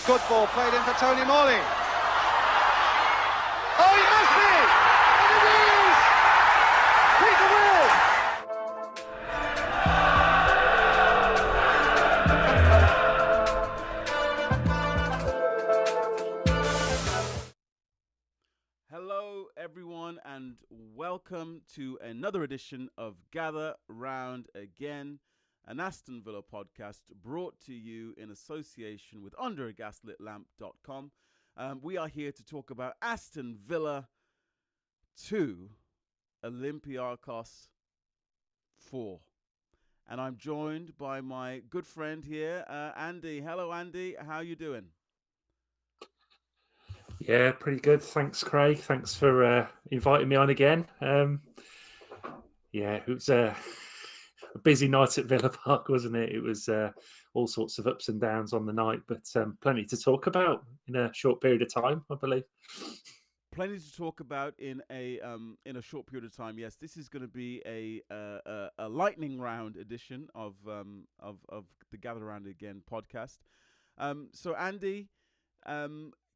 Good ball played in for Tony Morley. Oh, he must be! And it is! Peter Will! Hello, everyone, and welcome to another edition of Gather Round Again, an Aston Villa podcast brought to you in association with UnderAGasLitLamp.com. We are here to talk about Aston Villa 2, Olympiacos 4. And I'm joined by my good friend here, Andy. Hello, Andy. How are you doing? Yeah, pretty good. Thanks, Craig. Thanks for inviting me on again. It was a busy night at Villa Park, wasn't it? It was all sorts of ups and downs on the night, but plenty to talk about in a short period of time, I believe. Plenty to talk about in a short period of time. Yes, this is going to be a lightning round edition of the Gather Round Again podcast. So, Andy,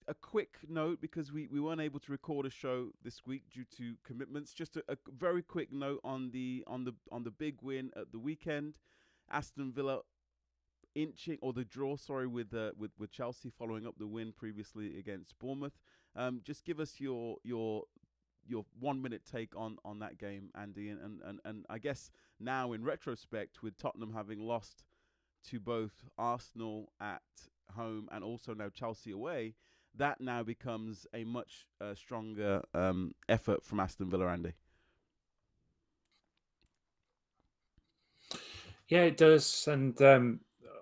a quick note, because we weren't able to record a show this week due to commitments. Just a very quick note on the big win at the weekend. Aston Villa inching, or the draw, sorry, with Chelsea following up the win previously against Bournemouth. Just give us your 1 minute take on that game, Andy, and I guess now in retrospect, with Tottenham having lost to both Arsenal at home and also now Chelsea away, that now becomes a much stronger effort from Aston Villa, Andy. Yeah, it does. And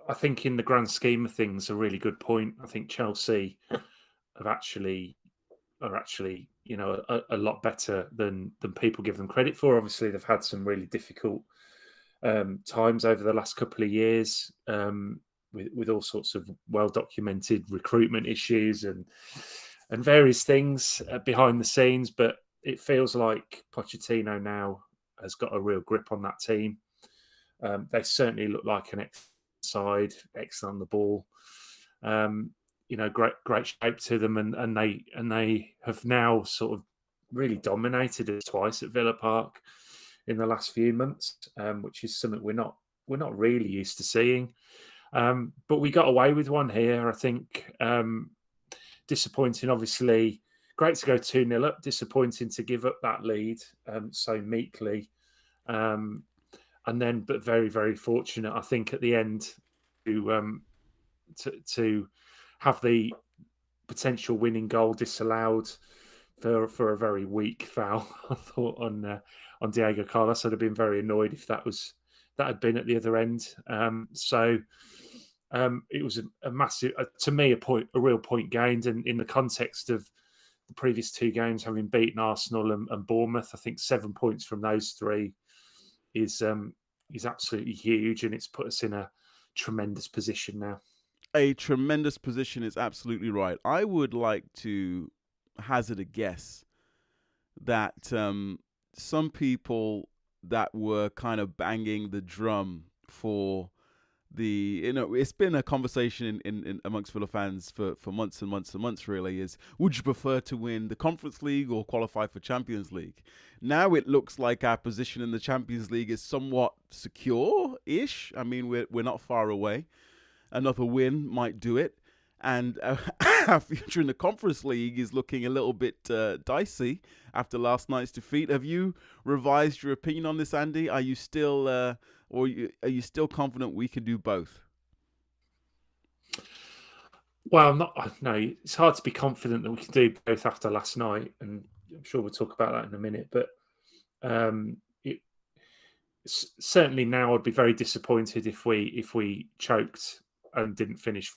I think in the grand scheme of things, a really good point. I think Chelsea are actually, a lot better than people give them credit for. Obviously, they've had some really difficult times over the last couple of years, with all sorts of well-documented recruitment issues and various things behind the scenes. But it feels like Pochettino now has got a real grip on that team. They certainly look like an side, excellent on the ball. Great shape to them, and they have now sort of really dominated it twice at Villa Park in the last few months, which is something we're not really used to seeing. But we got away with one here, I think. Disappointing, obviously. Great to go 2-0 up. Disappointing to give up that lead so meekly. But very, very fortunate, I think, at the end to have the potential winning goal disallowed for a very weak foul. I thought on Diego Carlos. I'd have been very annoyed if that had been at the other end. It was a massive, to me, a real point gained, and in the context of the previous two games, having beaten Arsenal and Bournemouth, I think 7 points from those three is absolutely huge, and it's put us in a tremendous position now. A tremendous position is absolutely right. I would like to hazard a guess that some people that were kind of banging the drum for it's been a conversation in amongst Villa fans for months and months and months, really, is would you prefer to win the Conference League or qualify for Champions League? Now it looks like our position in the Champions League is somewhat secure-ish. I mean, we're not far away. Another win might do it. And our future in the Conference League is looking a little bit dicey after last night's defeat. Have you revised your opinion on this, Andy? Are you still, are you still confident we can do both? Well, no. It's hard to be confident that we can do both after last night, and I'm sure we'll talk about that in a minute. But certainly now, I'd be very disappointed if we choked and didn't finish.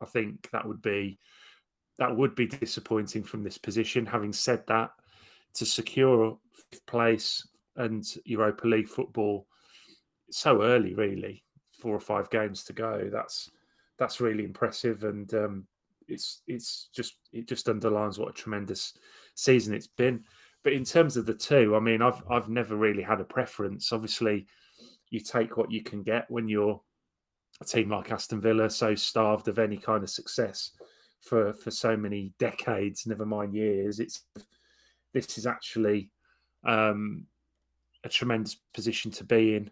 I think that would be disappointing from this position. Having said that, to secure fifth place and Europa League football so early, really, 4 or 5 games to go, that's really impressive. And it just underlines what a tremendous season it's been. But in terms of the two, I mean, I've never really had a preference. Obviously, you take what you can get when you're a team like Aston Villa, so starved of any kind of success for so many decades, never mind years. This is actually a tremendous position to be in.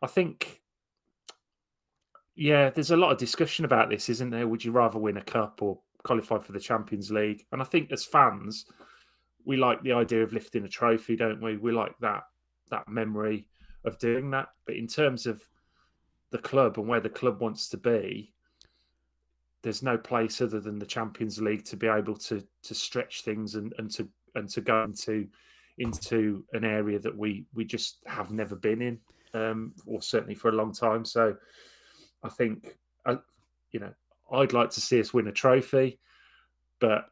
I think, yeah, there's a lot of discussion about this, isn't there? Would you rather win a cup or qualify for the Champions League? And I think as fans, we like the idea of lifting a trophy, don't we? We like that memory of doing that. But in terms of the club and where the club wants to be, there's no place other than the Champions League to be able to stretch things and to go into an area that we just have never been in, or certainly for a long time. So I think, I'd like to see us win a trophy, but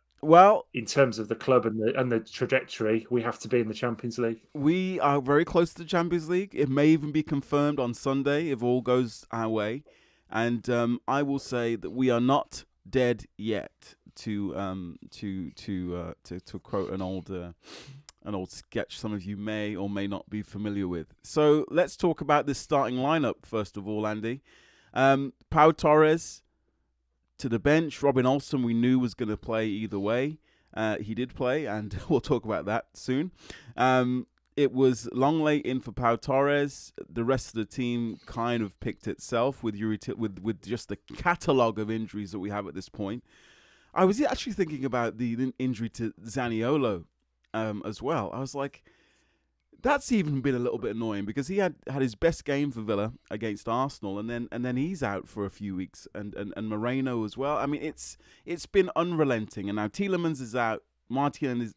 in terms of the club and the trajectory, we have to be in the Champions League. We are very close to the Champions League. It may even be confirmed on Sunday if all goes our way. And I will say that we are not dead yet. To quote an old sketch some of you may or may not be familiar with. So let's talk about this starting lineup first of all, Andy. Pau Torres to the bench. Robin Olsen we knew was going to play either way. He did play, and we'll talk about that soon. It was Longley in for Pau Torres. The rest of the team kind of picked itself with just the catalogue of injuries that we have at this point. I was actually thinking about the injury to Zaniolo as well. I was like, that's even been a little bit annoying because he had his best game for Villa against Arsenal, and then he's out for a few weeks, and Moreno as well. I mean, it's been unrelenting, and now Tielemans is out, Martinez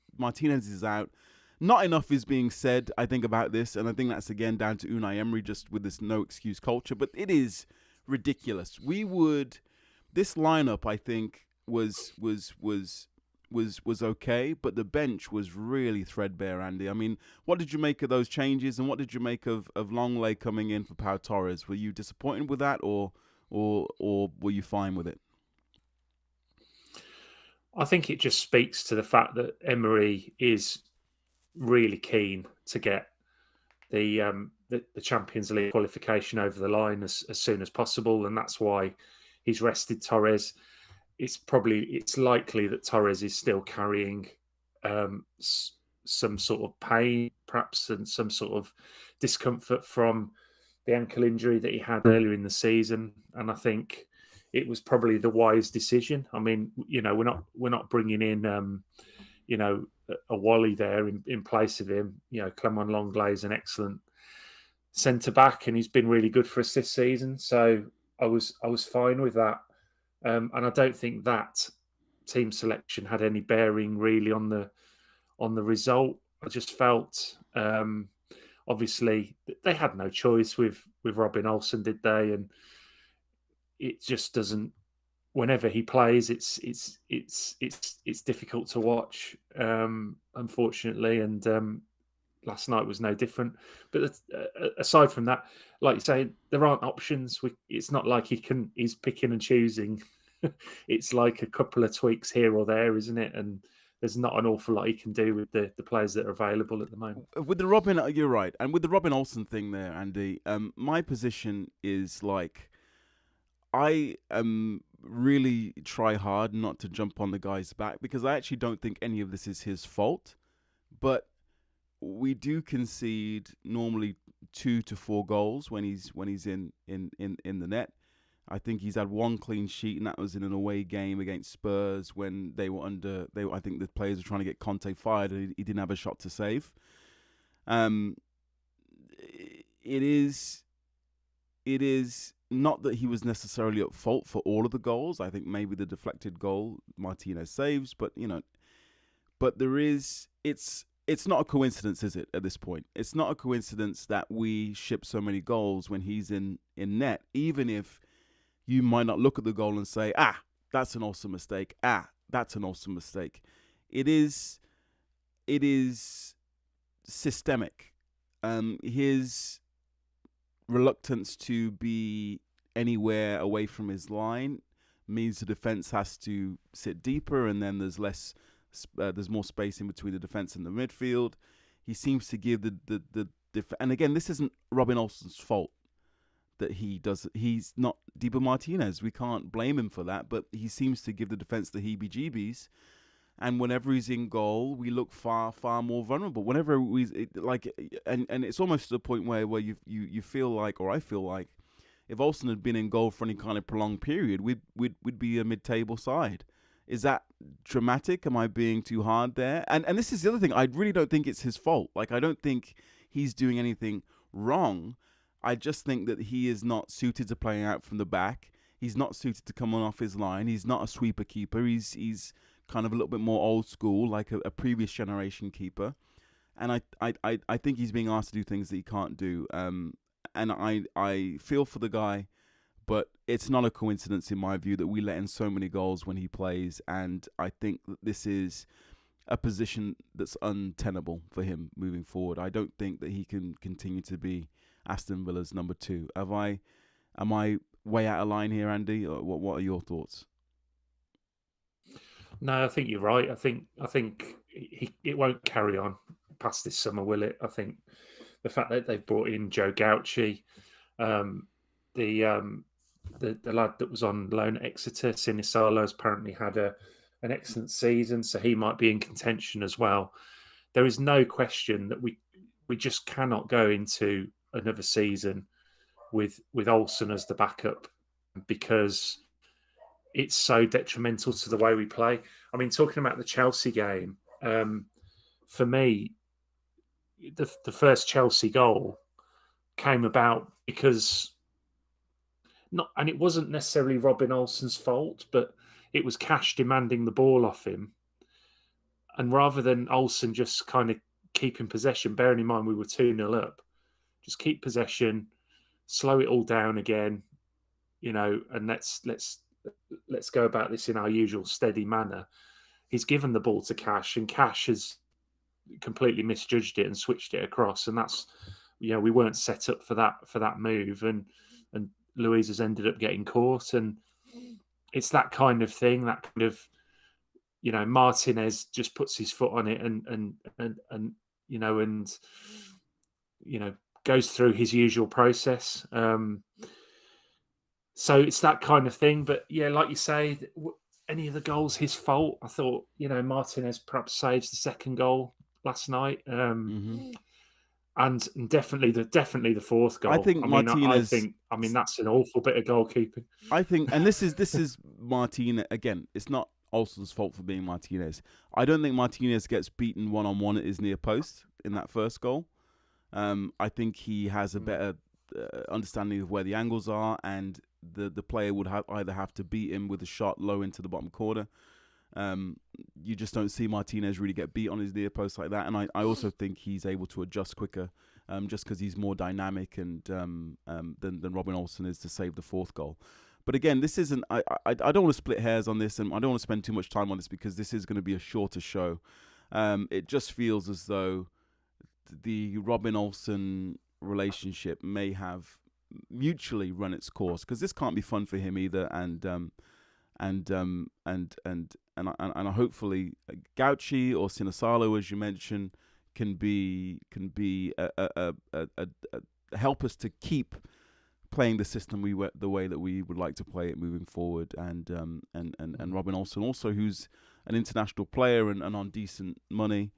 is out. Not enough is being said, I think, about this, and I think that's again down to Unai Emery just with this no excuse culture. But it is ridiculous. This lineup, I think, was okay, but the bench was really threadbare, Andy. I mean, what did you make of those changes, and what did you make of Longley coming in for Pau Torres? Were you disappointed with that, or were you fine with it? I think it just speaks to the fact that Emery is really keen to get the Champions League qualification over the line as soon as possible, and that's why he's rested Torres. It's likely that Torres is still carrying some sort of pain, perhaps, and some sort of discomfort from the ankle injury that he had earlier in the season. And I think it was probably the wise decision. I mean, we're not bringing in a Wally there in place of him. Clement Longley is an excellent centre back, and he's been really good for us this season. So I was fine with that. And I don't think that team selection had any bearing really on the result. I just felt, obviously, they had no choice with Robin Olsen, did they? And it just doesn't. Whenever he plays, it's difficult to watch, unfortunately. And last night was no different. But aside from that, like you say, there aren't options. It's not like he's picking and choosing. It's like a couple of tweaks here or there, isn't it? And there's not an awful lot he can do with the players that are available at the moment. With the Robin, you're right. And with the Robin Olsen thing there, Andy, my position is like, I really try hard not to jump on the guy's back because I actually don't think any of this is his fault. But we do concede normally 2 to 4 goals when he's in the net. I think he's had one clean sheet, and that was in an away game against Spurs when they were under. I think the players were trying to get Conte fired, and he didn't have a shot to save. It is not that he was necessarily at fault for all of the goals. I think maybe the deflected goal Martinez saves, but there is. It's not a coincidence, is it? At this point, it's not a coincidence that we ship so many goals when he's in net, even if you might not look at the goal and say, that's an awesome mistake. That's an awesome mistake. It is systemic. His reluctance to be anywhere away from his line means the defense has to sit deeper, and then there's there's more space in between the defense and the midfield. He seems to give and again, this isn't Robin Olsen's fault that he's not Dibu Martinez. We can't blame him for that, but he seems to give the defense the heebie-jeebies. And whenever he's in goal, we look far, far more vulnerable. Whenever and it's almost to the point where you feel like, or I feel like, if Olsen had been in goal for any kind of prolonged period, we'd be a mid-table side. Is that dramatic? Am I being too hard there? And this is the other thing. I really don't think it's his fault. Like, I don't think he's doing anything wrong. I just think that he is not suited to playing out from the back. He's not suited to coming off his line. He's not a sweeper keeper. He's kind of a little bit more old school, like a previous generation keeper. And I think he's being asked to do things that he can't do. And I feel for the guy, but it's not a coincidence in my view that we let in so many goals when he plays. And I think that this is a position that's untenable for him moving forward. I don't think that he can continue to be Aston Villa's number 2. Am I way out of line here, Andy? Or what are your thoughts? No, I think you're right. I think it won't carry on past this summer, will it? I think the fact that they've brought in Joe Gauci, the lad that was on loan at Exeter, Sinisalo, has apparently had an excellent season, so he might be in contention as well. There is no question that we just cannot go into another season with Olsen as the backup, because it's so detrimental to the way we play. I mean, talking about the Chelsea game, for me, the first Chelsea goal came about because and it wasn't necessarily Robin Olsen's fault, but it was Cash demanding the ball off him. And rather than Olsen just kind of keeping possession, bearing in mind we were 2-0 up, just keep possession, slow it all down again, and let's go about this in our usual steady manner. He's given the ball to Cash, and Cash has completely misjudged it and switched it across. And that's, we weren't set up for that move, and Luiz has ended up getting caught. And it's that kind of thing, that kind of, Martinez just puts his foot on it and goes through his usual process. So it's that kind of thing. But yeah, like you say, any of the goals his fault? I thought, Martinez perhaps saves the second goal last night. And definitely the fourth goal. I think Martinez. I mean that's an awful bit of goalkeeping. I think, and this is Martinez again. It's not Olsen's fault for being Martinez. I don't think Martinez gets beaten one-on-one at his near post in that first goal. I think he has a better understanding of where the angles are, and the player would either have to beat him with a shot low into the bottom corner. You just don't see Martinez really get beat on his near post like that. And I also think he's able to adjust quicker, just because he's more dynamic and than Robin Olsen is to save the fourth goal. But again, this isn't. I don't want to split hairs on this, and I don't want to spend too much time on this because this is going to be a shorter show. It just feels as though the Robin Olsen relationship may have mutually run its course, because this can't be fun for him either. And hopefully Gauci or Sinisalo, as you mentioned, can be help us to keep playing the system the way that we would like to play it moving forward. And Robin Olsen also, who's an international player and on decent money,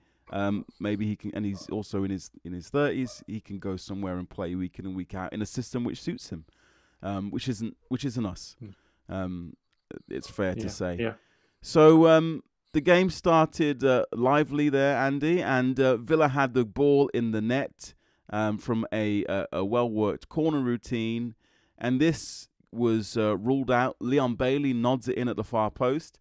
maybe he can, and he's also in his 30s, he can go somewhere and play week in and week out in a system which suits him, which isn't us. It's fair to say. Yeah. So the game started lively there, Andy, and Villa had the ball in the net from a well-worked corner routine, and this was ruled out. Leon Bailey nods it in at the far post.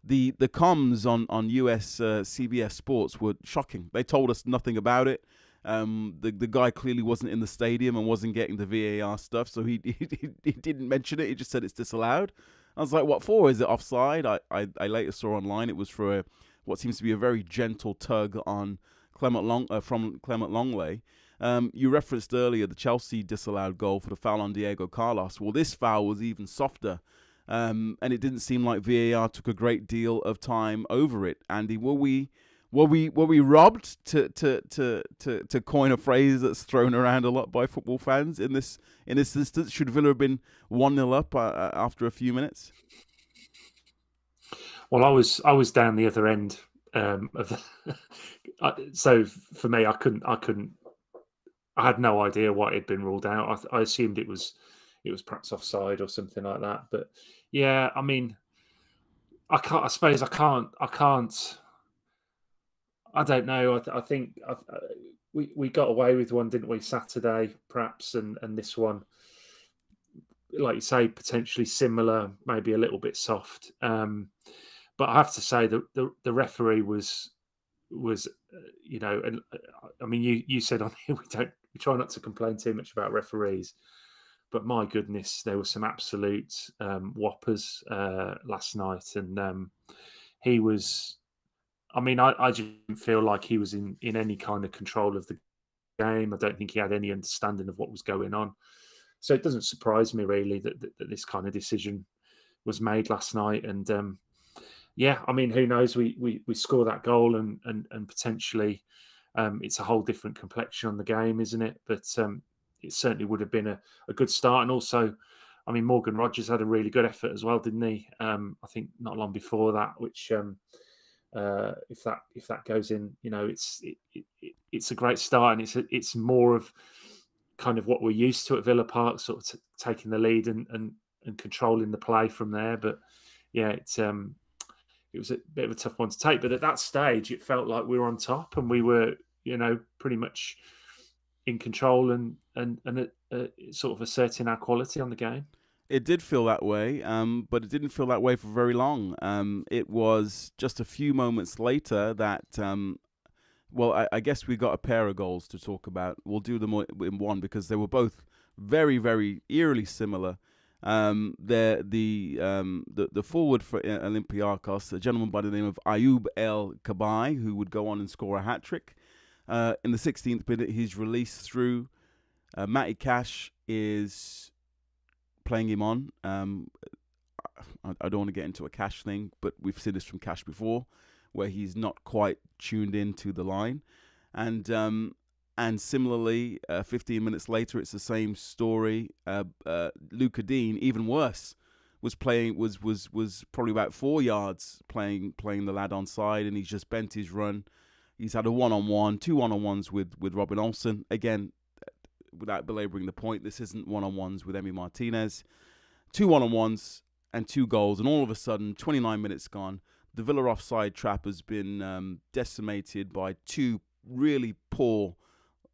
The comms on US CBS Sports were shocking. They told us nothing about it. The guy clearly wasn't in the stadium and wasn't getting the VAR stuff, so he didn't mention it. He just said it's disallowed. I was like, what for? Is it offside? I later saw online it was for what seems to be a very gentle tug on from Clement Longley. You referenced earlier the Chelsea disallowed goal for the foul on Diego Carlos. Well, this foul was even softer. and it didn't seem like VAR took a great deal of time over it. Andy, were we robbed, to coin a phrase that's thrown around a lot by football fans in this instance? Should Villa have been 1-0 up after a few minutes? Well, I was down the other end of the, so for me, I had no idea what had been ruled out. I assumed it was perhaps offside or something like that. But yeah, I mean, I don't know. I think we got away with one, didn't we, Saturday, perhaps, and this one, like you say, potentially similar, maybe a little bit soft. But I have to say that the referee was and I mean, you said on here we try not to complain too much about referees, but my goodness, there were some absolute whoppers last night, and he was. I mean, I just didn't feel like he was in any kind of control of the game. I don't think he had any understanding of what was going on. So it doesn't surprise me really that this kind of decision was made last night. And yeah, I mean, who knows? We score that goal and potentially it's a whole different complexion on the game, isn't it? But it certainly would have been a good start. And also, I mean, Morgan Rogers had a really good effort as well, didn't he? I think not long before that, which if that goes in, it's a great start, and it's more of kind of what we're used to at Villa Park, sort of taking the lead and controlling the play from there. But yeah, it was a bit of a tough one to take. But at that stage, it felt like we were on top and we were, pretty much in control and sort of asserting our quality on the game. It did feel that way, but it didn't feel that way for very long. It was just a few moments later that, I guess we got a pair of goals to talk about. We'll do them in one because they were both very, very eerily similar. The forward for Olympiacos, a gentleman by the name of Ayoub El Kaabi, who would go on and score a hat-trick. In the 16th minute, he's released through. Matty Cash is playing him on. I don't want to get into a Cash thing, but we've seen this from Cash before, where he's not quite tuned into the line. And similarly, 15 minutes later, it's the same story. Luca Dean, even worse, was probably about 4 yards playing the lad on side, and he's just bent his run. He's had a one-on-one, 2 one-on-ones with Robin Olsen. Again, without belaboring the point, this isn't one-on-ones with Emi Martinez. 2 one-on-ones and 2 goals, and all of a sudden, 29 minutes gone, the Villa offside trap has been decimated by 2 really poor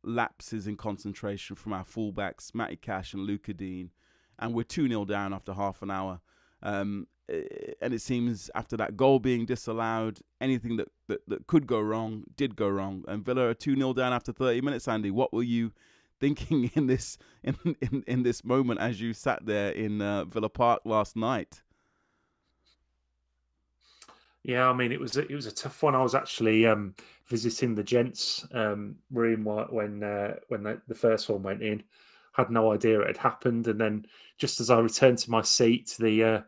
lapses in concentration from our fullbacks, Matty Cash and Luca Dean, and we're 2-0 down after half an hour. And it seems after that goal being disallowed, anything that could go wrong did go wrong. And Villa are 2-0 down after 30 minutes. Andy, what were you thinking in this moment as you sat there in Villa Park last night? Yeah, I mean, it was a tough one. I was actually visiting the gents' room when the first one went in. Had no idea it had happened, and then just as I returned to my seat, the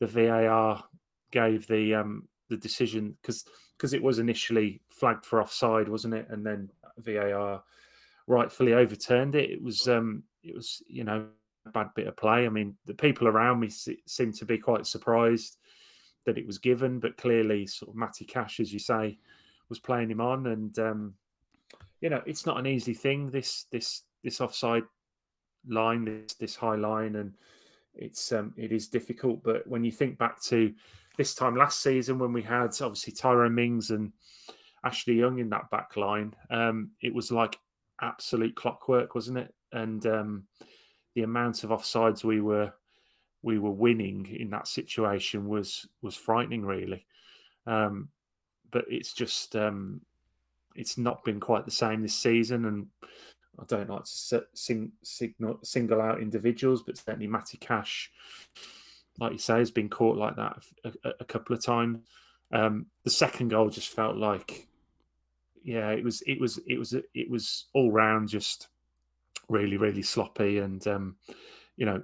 VAR gave the decision because it was initially flagged for offside, wasn't it? And then VAR rightfully overturned it. It was a bad bit of play. I mean, the people around me seemed to be quite surprised that it was given, but clearly sort of Matty Cash, as you say, was playing him on, and it's not an easy thing, this offside line, this high line, and it is difficult. But when you think back to this time last season when we had obviously Tyrone Mings and Ashley Young in that back line, it was like absolute clockwork, wasn't it? And the amount of offsides we were winning in that situation was frightening, really. But it's just it's not been quite the same this season, and I don't like to single out individuals, but certainly Matty Cash, like you say, has been caught like that a couple of times. The second goal just felt like, yeah, it was all round just really, really sloppy, and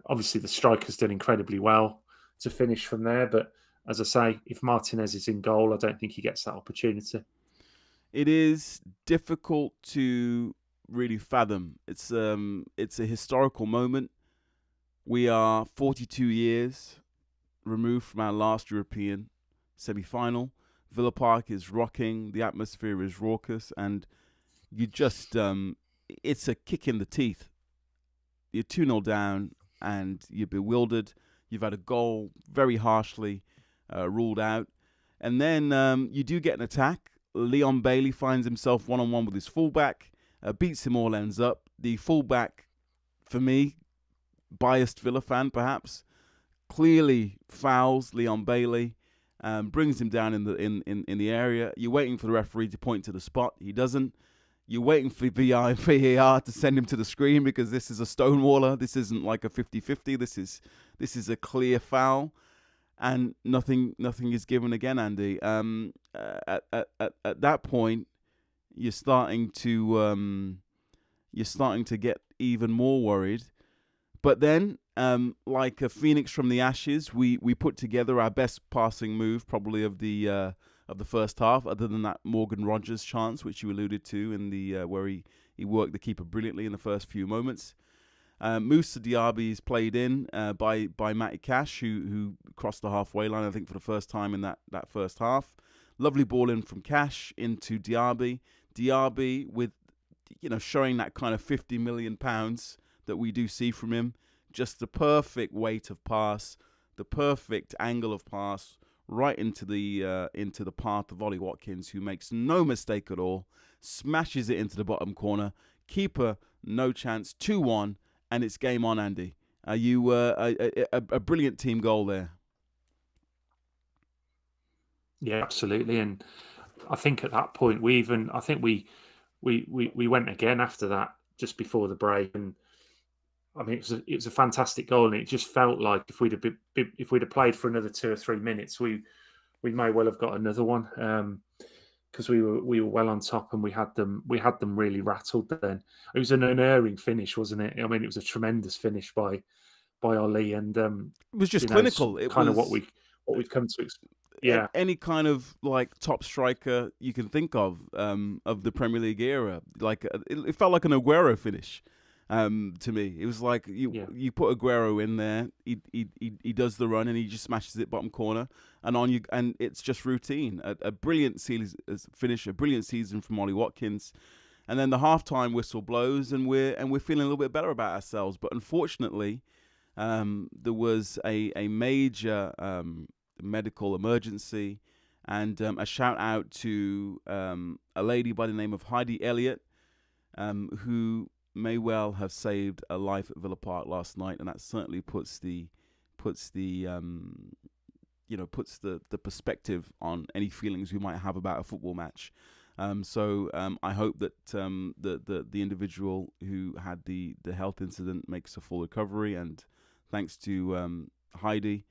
obviously the striker's done incredibly well finish from there. But as I say, if Martinez is in goal, I don't think he gets that opportunity. It is difficult to really fathom. It's a historical moment. We are 42 years removed from our last European semi-final. Villa Park is rocking, the atmosphere is raucous, and you just, it's a kick in the teeth. You're 2-0 down, and you're bewildered. You've had a goal very harshly ruled out. And then you do get an attack. Leon Bailey finds himself one-on-one with his fullback, beats him all ends up. The fullback, for me, biased Villa fan perhaps, clearly fouls Leon Bailey, brings him down in the area. You're waiting for the referee to point to the spot. He doesn't. You're waiting for VAR to send him to the screen because this is a stonewaller. This isn't like a 50-50. This is a clear foul, and nothing is given again, Andy. At that point, you're starting to get even more worried. But then, like a phoenix from the ashes, we put together our best passing move probably of the first half, other than that Morgan Rogers chance, which you alluded to in the where he worked the keeper brilliantly in the first few moments. Moussa Diaby is played in by Matty Cash, who crossed the halfway line, I think, for the first time in that first half. Lovely ball in from Cash into Diaby. Diaby with, showing that kind of £50 million that we do see from him. Just the perfect weight of pass, the perfect angle of pass, right into the path of Ollie Watkins, who makes no mistake at all, smashes it into the bottom corner. Keeper, no chance, 2-1, and it's game on, Andy. Are you a brilliant team goal there? Yeah, absolutely. And I think at that point we went again after that, just before the break, and I mean it was a fantastic goal, and it just felt like if we'd have played for another 2 or 3 minutes, we may well have got another one, because we were well on top, and we had them really rattled. Then it was an unerring finish, wasn't it? I mean, it was a tremendous finish by Ollie, and it was just clinical. It kind was of what we've come to. Yeah, any kind of like top striker you can think of the Premier League era. Like it felt like an Aguero finish. To me, it was like you put Aguero in there, he does the run and he just smashes it bottom corner, and it's just routine. A brilliant finish, a brilliant season from Ollie Watkins, and then the halftime whistle blows, and we're feeling a little bit better about ourselves. But unfortunately, there was a major medical emergency, and a shout out to a lady by the name of Heidi Elliott, who may well have saved a life at Villa Park last night, and that certainly puts the perspective on any feelings we might have about a football match. So I hope that the individual who had the health incident makes a full recovery, and thanks to Heidi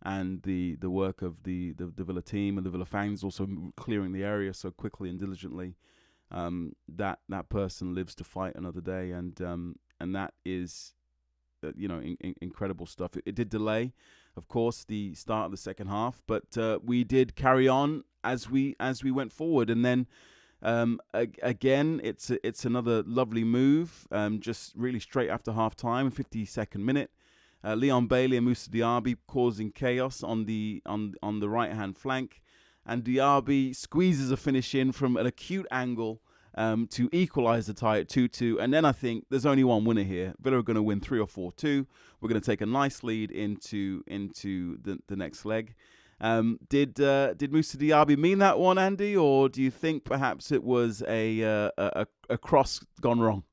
and the work of the Villa team and the Villa fans also clearing the area so quickly and diligently. That person lives to fight another day, and that is, incredible stuff. It did delay, of course, the start of the second half, but we did carry on as we went forward, and then again, it's another lovely move, just really straight after half time, 52nd minute. Leon Bailey and Moussa Diaby causing chaos on the right hand flank. And Diaby squeezes a finish in from an acute angle to equalise the tie at 2-2. And then I think there's only one winner here. Villa are going to win 3 or 4-2. We're going to take a nice lead into the next leg. Did Moussa Diaby mean that one, Andy, or do you think perhaps it was a cross gone wrong?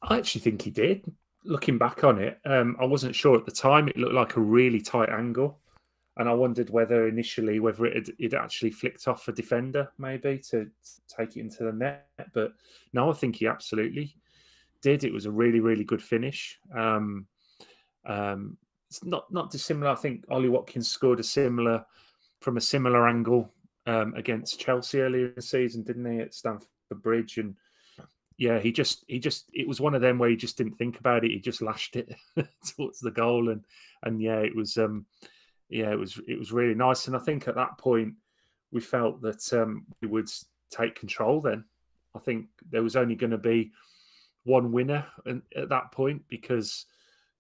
I actually think he did. Looking back on it, I wasn't sure at the time. It looked like a really tight angle. And I wondered whether it actually flicked off a defender, maybe, to take it into the net. But no, I think he absolutely did. It was a really, really good finish. It's not dissimilar. I think Ollie Watkins scored from a similar angle against Chelsea earlier in the season, didn't he, at Stamford Bridge? And yeah, it was one of them where he just didn't think about it. He just lashed it towards the goal, and yeah, it was really nice. And I think at that point we felt that we would take control. Then I think there was only going to be one winner at that point, because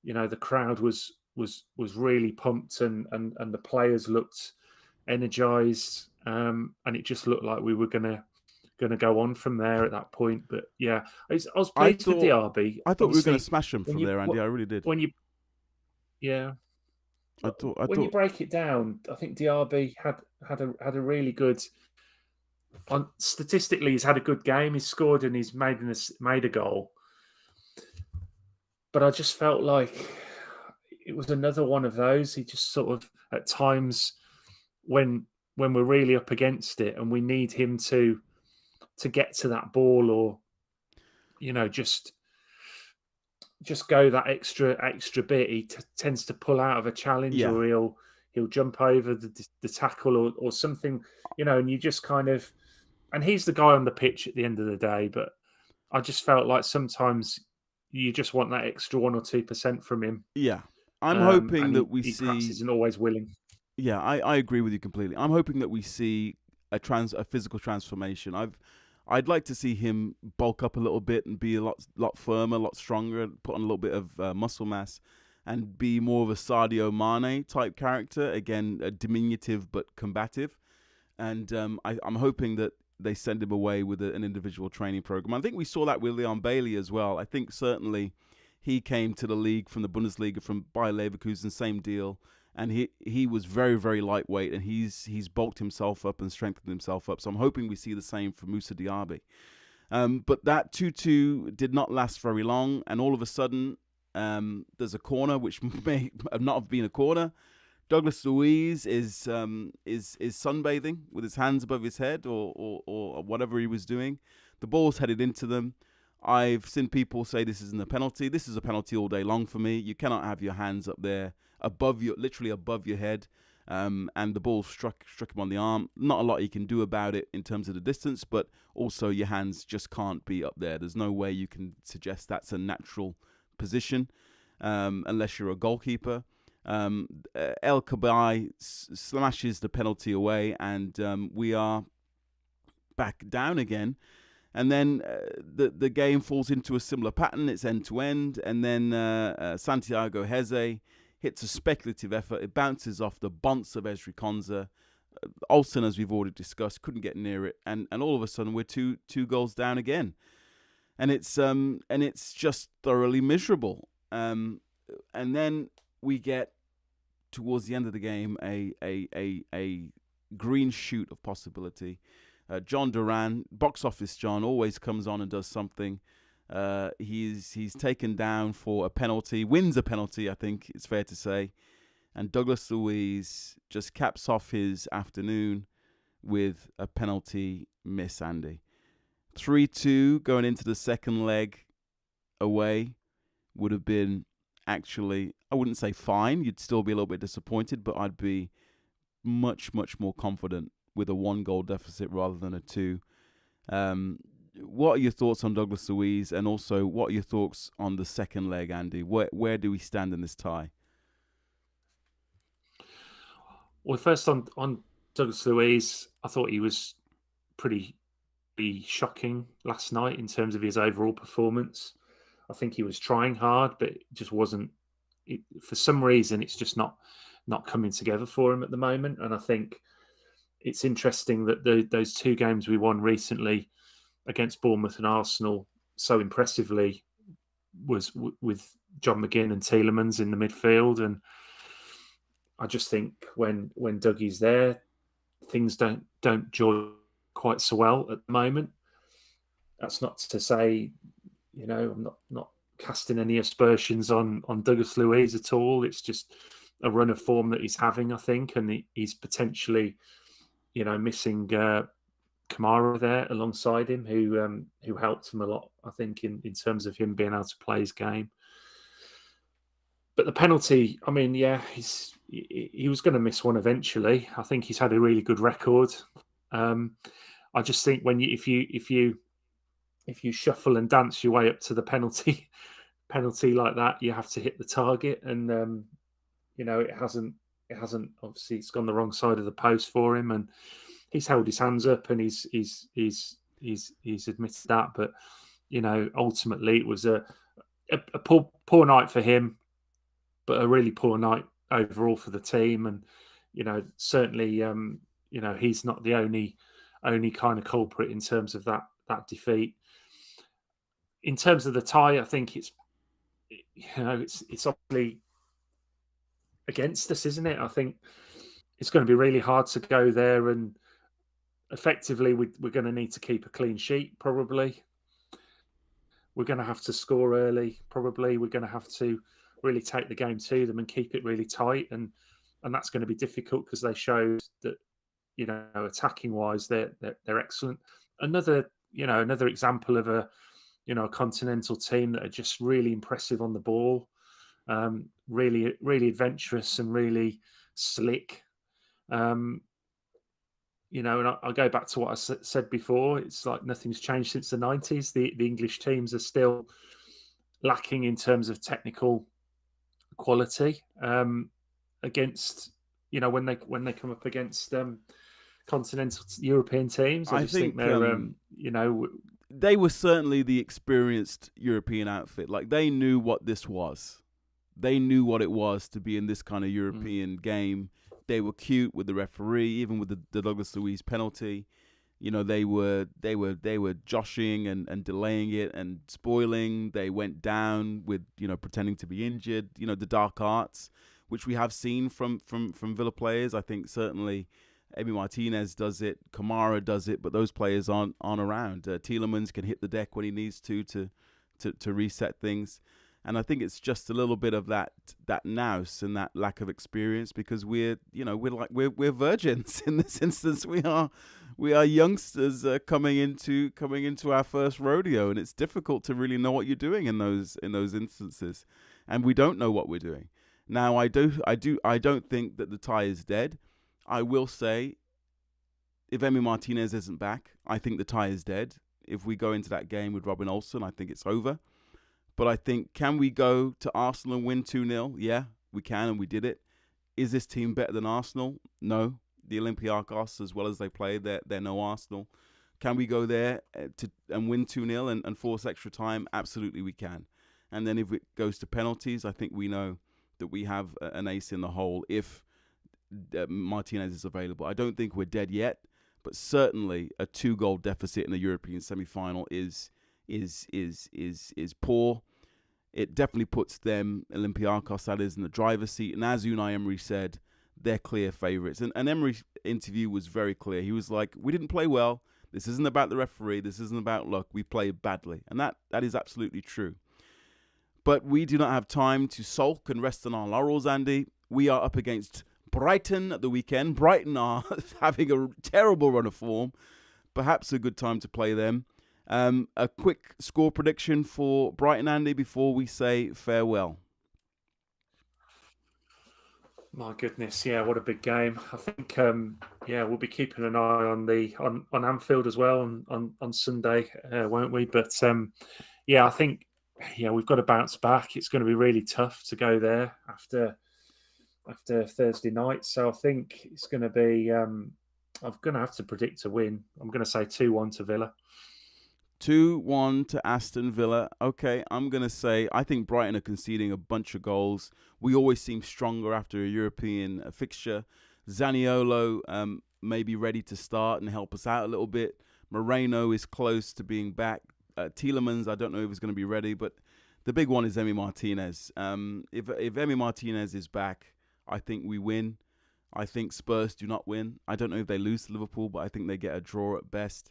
the crowd was really pumped, and the players looked energized, and it just looked like we were going to go on from there at that point. But yeah, I was pleased with Diaby. I thought we were going to smash them from there, Andy. I really did. When you break it down, I think Diaby had a really good. Statistically, he's had a good game. He's scored and he's made a goal. But I just felt like it was another one of those. He just sort of, at times, when we're really up against it and we need him to get to that ball, or just go that extra bit, he tends to pull out of a challenge, or he'll jump over the tackle or something, and you just kind of, and he's the guy on the pitch at the end of the day. But I just felt like sometimes you just want that extra 1 or 2% from him. Yeah, I'm hoping that we see. Perhaps isn't always willing. Yeah, I agree with you completely. I'm hoping that we see a physical transformation. I'd like to see him bulk up a little bit and be a lot firmer, a lot stronger, put on a little bit of muscle mass, and be more of a Sadio Mane type character. Again, diminutive but combative. And I'm hoping that they send him away with an individual training program. I think we saw that with Leon Bailey as well. I think certainly he came to the league from the Bundesliga, from Bayer Leverkusen, same deal. And he was very, very lightweight, and he's bulked himself up and strengthened himself up. So I'm hoping we see the same for Moussa Diaby. But that 2-2 did not last very long, and all of a sudden there's a corner which may not have been a corner. Douglas Luiz is sunbathing with his hands above his head, or whatever he was doing. The ball's headed into them. I've seen people say this isn't a penalty. This is a penalty all day long for me. You cannot have your hands up there literally above your head, and the ball struck him on the arm. Not a lot you can do about it in terms of the distance, but also your hands just can't be up there. There's no way you can suggest that's a natural position, unless you're a goalkeeper. El Kaabi smashes the penalty away, and we are back down again. And then the game falls into a similar pattern. It's end-to-end. And then Santiago Hezze hits a speculative effort. It bounces off the bonce of Ezri Konsa. Olsen, as we've already discussed, couldn't get near it. And all of a sudden, we're two goals down again. And it's just thoroughly miserable. And then we get, towards the end of the game, a green shoot of possibility. John Duran, box office John, always comes on and does something. He's taken down for a penalty, wins a penalty, I think it's fair to say. And Douglas Luiz just caps off his afternoon with a penalty miss, Andy. 3-2 going into the second leg away would have been, actually, I wouldn't say fine. You'd still be a little bit disappointed, but I'd be much, much more confident with a 1-goal deficit rather than a 2. What are your thoughts on Douglas Luiz, and also what are your thoughts on the second leg, Andy? Where do we stand in this tie? Well, first on Douglas Luiz, I thought he was pretty shocking last night in terms of his overall performance. I think he was trying hard, but it just wasn't. For some reason, it's just not coming together for him at the moment. And I think it's interesting that those 2 games we won recently against Bournemouth and Arsenal so impressively was with John McGinn and Tielemans in the midfield. And I just think when Dougie's there, things don't joy quite so well at the moment. That's not to say, I'm not casting any aspersions on Douglas Luiz at all. It's just a run of form that he's having, I think, and he's potentially, missing Kamara there alongside him, who helped him a lot, I think, in terms of him being able to play his game. But the penalty, I mean, yeah, he was going to miss one eventually. I think he's had a really good record. I just think if you if you shuffle and dance your way up to the penalty like that, you have to hit the target, and it hasn't obviously, it's gone the wrong side of the post for him, and he's held his hands up, and he's admitted that. But ultimately it was a poor night for him, but a really poor night overall for the team. And certainly he's not the only kind of culprit in terms of that defeat. In terms of the tie, I think it's obviously against us, isn't it? I think it's going to be really hard to go there, and effectively we're going to need to keep a clean sheet, probably. We're going to have to score early, probably. We're going to have to really take the game to them and keep it really tight, and that's going to be difficult because they showed that attacking wise they're excellent. Another example of a continental team that are just really impressive on the ball, really adventurous and really slick. And I'll go back to what I said before. It's like nothing's changed since the 90s. The English teams are still lacking in terms of technical quality against when they come up against continental European teams. I think they're they were certainly the experienced European outfit. Like, they knew what this was. They knew what it was to be in this kind of European game. They were cute with the referee, even with the Douglas Luiz penalty. They were joshing and delaying it and spoiling. They went down with pretending to be injured. The dark arts, which we have seen from Villa players. I think certainly Emi Martinez does it, Kamara does it, but those players aren't around. Tielemans can hit the deck when he needs to reset things. And I think it's just a little bit of that nous and that lack of experience, because we're virgins in this instance. We are youngsters coming into our first rodeo, and it's difficult to really know what you're doing in those instances, and we don't know what we're doing. Now, I don't think that the tie is dead. I will say, if Emi Martinez isn't back, I think the tie is dead. If we go into that game with Robin Olsen, I think it's over. But I think, can we go to Arsenal and win 2-0? Yeah, we can, and we did it. Is this team better than Arsenal? No. The Olympiacos, as well as they play, they're no Arsenal. Can we go there and win 2-0 and force extra time? Absolutely we can. And then if it goes to penalties, I think we know that we have an ace in the hole if Martinez is available. I don't think we're dead yet, but certainly a 2-goal deficit in the European semi-final is poor. It definitely puts them, Olympiacos that is, in the driver's seat. And as Unai Emery said, they're clear favourites. And Emery's interview was very clear. He was like, we didn't play well. This isn't about the referee. This isn't about luck. We played badly. And that is absolutely true. But we do not have time to sulk and rest on our laurels, Andy. We are up against Brighton at the weekend. Brighton are having a terrible run of form. Perhaps a good time to play them. A quick score prediction for Brighton, Andy, before we say farewell. My goodness, yeah, what a big game. I think, we'll be keeping an eye on Anfield as well on Sunday, won't we? But, I think, we've got to bounce back. It's going to be really tough to go there after Thursday night. So I think it's going to be, I'm going to have to predict a win. I'm going to say 2-1 to Villa. 2-1 to Aston Villa. Okay, I'm going to say I think Brighton are conceding a bunch of goals. We always seem stronger after a European fixture. Zaniolo may be ready to start and help us out a little bit. Moreno is close to being back. Tielemans, I don't know if he's going to be ready, but the big one is Emi Martinez. If Emi Martinez is back, I think we win. I think Spurs do not win. I don't know if they lose to Liverpool, but I think they get a draw at best.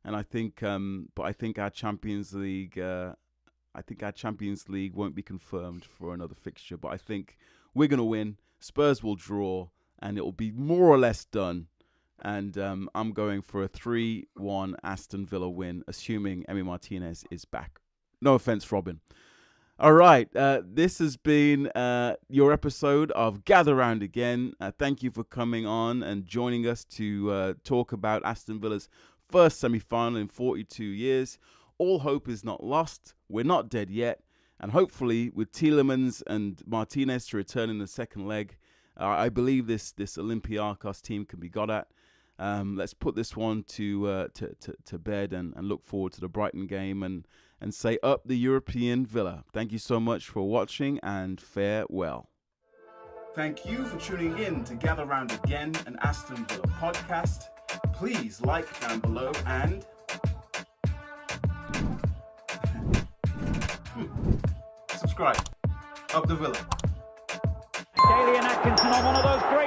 And I think, I think our Champions League, won't be confirmed for another fixture. But I think we're going to win. Spurs will draw, and it will be more or less done. And I'm going for a 3-1 Aston Villa win, assuming Emi Martinez is back. No offense, Robin. All right, this has been your episode of Gather Round Again. Thank you for coming on and joining us to talk about Aston Villa's first semi-final in 42 years. all hope is not lost. We're not dead yet. And hopefully, with Tielemans and Martinez to return in the second leg, I believe this Olympiacos team can be got at. Let's put this one to bed and look forward to the Brighton game and say up the European Villa. Thank you so much for watching and farewell. Thank you for tuning in to Gather Round Again, an Aston Villa podcast. Please like down below and subscribe. Up the Villa. Daly and Atkinson on one of those great